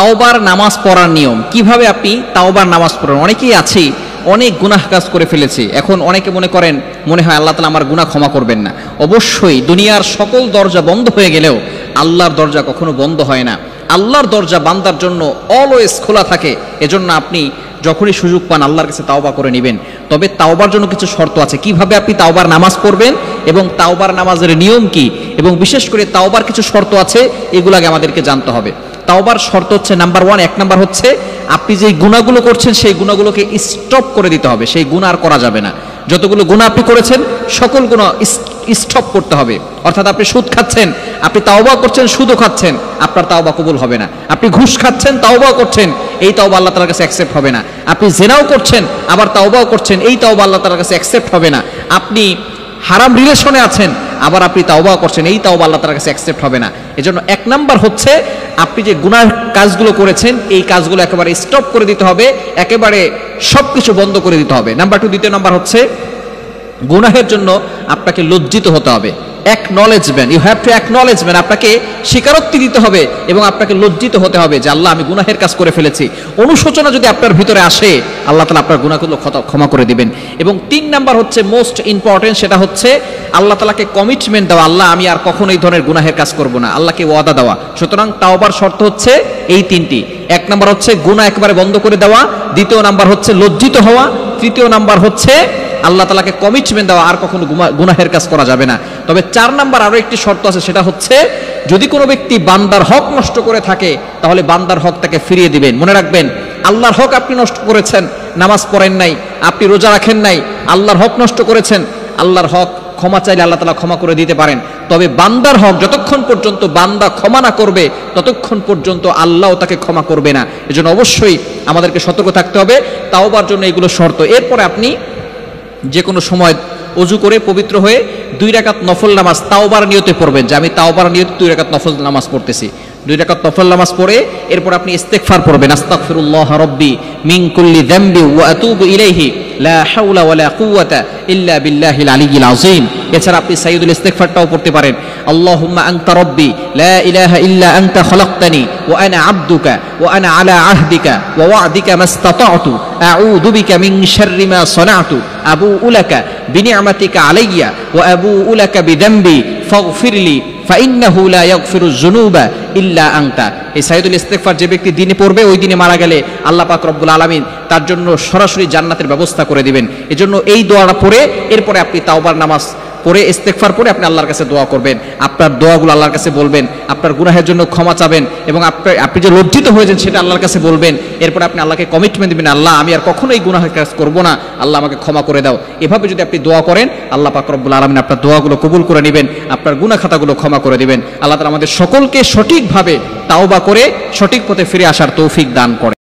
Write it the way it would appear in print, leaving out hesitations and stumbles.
তাওবার নামাজ পড়ার নিয়ম, কিভাবে আপনি তাওবার নামাজ পড়েন। অনেকেই আছি অনেক গুনাহ কাজ করে ফেলেছি, এখন অনেকে মনে হয় আল্লাহ তাআলা আমার গুনাহ ক্ষমা করবেন না। অবশ্যই দুনিয়ার সকল দরজা বন্ধ হয়ে গেলেও আল্লাহর দরজা কখনো বন্ধ হয় না। আল্লাহর দরজা বান্দার জন্য অলওয়েজ খোলা থাকে। এজন্য আপনি যখনই সুযোগ পান আল্লাহর কাছে তাওবা করে নেবেন। তবে তাওবার জন্য কিছু শর্ত আছে, কিভাবে আপনি তাওবার নামাজ পড়বেন এবং তাওবার নামাজের নিয়ম কি, এবং বিশেষ করে তাওবার কিছু শর্ত আছে, এগুলাকে আমাদেরকে জানতে হবে। তাওবার শর্ত হচ্ছে নাম্বার 1, 1 নাম্বার হচ্ছে আপনি যে গুনাহগুলো করছেন সেই গুনাহগুলোকে স্টপ করে দিতে হবে, সেই গুনাহ আর করা যাবে না। যতগুলো গুনাহ আপনি করেছেন সকল গুনাহ স্টপ করতে হবে। অর্থাৎ আপনি সুদ খাচ্ছেন, আপনি তাওবা করছেন, সুদও খাচ্ছেন, আপনার তাওবা কবুল হবে না। আপনি ঘুষ খাচ্ছেন, তাওবা করছেন, এই তাওবা আল্লাহ তাআলার কাছে অ্যাকসেপ্ট হবে না। আপনি জিনাও করছেন আবার তাওবাও করছেন, এই তাওবা আল্লাহ তাআলার কাছে অ্যাকসেপ্ট হবে না। আপনি হারাম রিলেশনে আছেন আবার আপনি তাওবা করছেন, এই তাওবা আল্লাহ তাআলার কাছে অ্যাকসেপ্ট হবে না। এজন্য 1 নাম্বার হচ্ছে আপনি যে গুনাহ কাজগুলো করেছেন এই কাজগুলো একেবারে স্টপ করে দিতে হবে, একেবারে সবকিছু বন্ধ করে দিতে হবে। নাম্বার 2, দ্বিতীয় নাম্বার হচ্ছে গুনাহের জন্য আপনাকে লজ্জিত হতে হবে। Acknowledgement, you have to acknowledgement, আপনাকে স্বীকারোক্তি দিতে হবে এবং আপনাকে লজ্জিত হতে হবে যে আল্লাহ আমি গুনাহের কাজ করে ফেলেছি। অনুশোচনা যদি আপনার ভিতরে আসে আল্লাহ তাআলা আপনার গুনাহগুলো ক্ষমা করে দিবেন। এবং 3 নাম্বার হচ্ছে মোস্ট ইম্পর্টেন্ট, সেটা হচ্ছে আল্লাহ তাআলাকে কমিটমেন্ট দেওয়া, আল্লাহ আমি আর কখনো এই ধরনের গুনাহের কাজ করব না, আল্লাহকে ওয়াদা দেওয়া। সুতরাং তাওবার শর্ত হচ্ছে এই 3টি। 1 নাম্বার হচ্ছে গুনাহ একেবারে বন্ধ করে দেওয়া, দ্বিতীয় নাম্বার হচ্ছে লজ্জিত হওয়া, তৃতীয় নাম্বার হচ্ছে আল্লাহ তাআলাকে কমিটমেন্ট দেওয়া, আর কখনো গুনাহের কাজ করা যাবে না। তবে 4 নাম্বার আরো একটি শর্ত আছে, সেটা হচ্ছে যদি কোনো ব্যক্তি বান্দার হক নষ্ট করে থাকে তাহলে বান্দার হক তাকে ফিরিয়ে দিবেন। মনে রাখবেন, আল্লাহর হক আপনি নষ্ট করেছেন, নামাজ পড়েন নাই, আপনি রোজা রাখেন নাই, আল্লাহর হক নষ্ট করেছেন, আল্লাহর হক ক্ষমা চাইলে আল্লাহ তাআলা ক্ষমা করে দিতে পারেন। তবে বান্দার হক যতক্ষণ পর্যন্ত বান্দা ক্ষমা না করবে ততক্ষণ পর্যন্ত আল্লাহও তাকে ক্ষমা করবে না। এজন্য অবশ্যই আমাদেরকে সতর্ক থাকতে হবে। তাওবার জন্য এগুলো শর্ত। এরপরে আপনি যে কোনো সময় ওযু করে পবিত্র হয়ে 2 রাকাত নফল নামাজ তাওবার নিয়তে পড়বেন, যে আমি তাওবার নিয়তে 2 রাকাত নফল নামাজ পড়তেছি। 2 রাকাত নফল নামাজ পড়ে এরপর আপনি ইস্তেগফার পড়বেন, আস্তাগফিরুল্লাহ রাব্বি মিন কুল্লি যামবি ওয়া আতুবু ইলাইহি লা হাওলা ওয়ালা কুওয়াতা ইল্লা বিল্লাহিল আলিয়্যিল আযীম। এছাড়া আপনি সাইয়্যিদুল ইস্তেগফারটাও পড়তে পারেন, আল্লাহুম্মা আনতা রাব্বি লা ইলাহা ইল্লা আনতা খালাকতানি ওয়া আনা আবদুকা ওয়া আনা আলা আহদিকা ওয়া ওয়া'দিকা মাসতাতা'তু আউযু বিকা মিন শাররি মা সানা'তু আবুউ লাকা বিনি'মাতিকা আলাইয়া ওয়া আবুউ লাকা বিযামবি ফাগফিরলি ফাইন্নাহু লা ইয়াগফিরুয যুনুবা ইল্লা আনতা। এই সাইয়্যিদুল ইস্তেগফার যে ব্যক্তি দিনে পড়বে ওই দিনে মারা গেলে আল্লাহ পাক রব্বুল আলামিন তার জন্য সরাসরি জান্নাতের ব্যবস্থা করে দিবেন। এজন্য এই দোয়াটা পড়ে এরপরে আপনি তাওবার নামাজ পড়ে ইস্তেগফার পড়ে আপনি আল্লাহর কাছে দোয়া করবেন, আপনার দোয়াগুলো আল্লাহর কাছে বলবেন, আপনার গুনাহের জন্য ক্ষমা চাবেন এবং আপনি যে লজ্জিত হয়েছেন সেটা আল্লাহর কাছে বলবেন। এরপর আপনি আল্লাহকে কমিটমেন্ট দিবেন, আল্লাহ আমি আর কখনো এই গুনাহের কাজ করব না, আল্লাহ আমাকে ক্ষমা করে দাও। এভাবে যদি আপনি দোয়া করেন আল্লাহ পাক রব্বুল আলামিন আপনার দোয়াগুলো কবুল করে নেবেন, আপনার গুনাহ খাতাগুলো ক্ষমা করে দিবেন। আল্লাহ তাআলা আমাদের সকলকে সঠিকভাবে তাওবা করে সঠিক পথে ফিরে আসার তৌফিক দান করেন।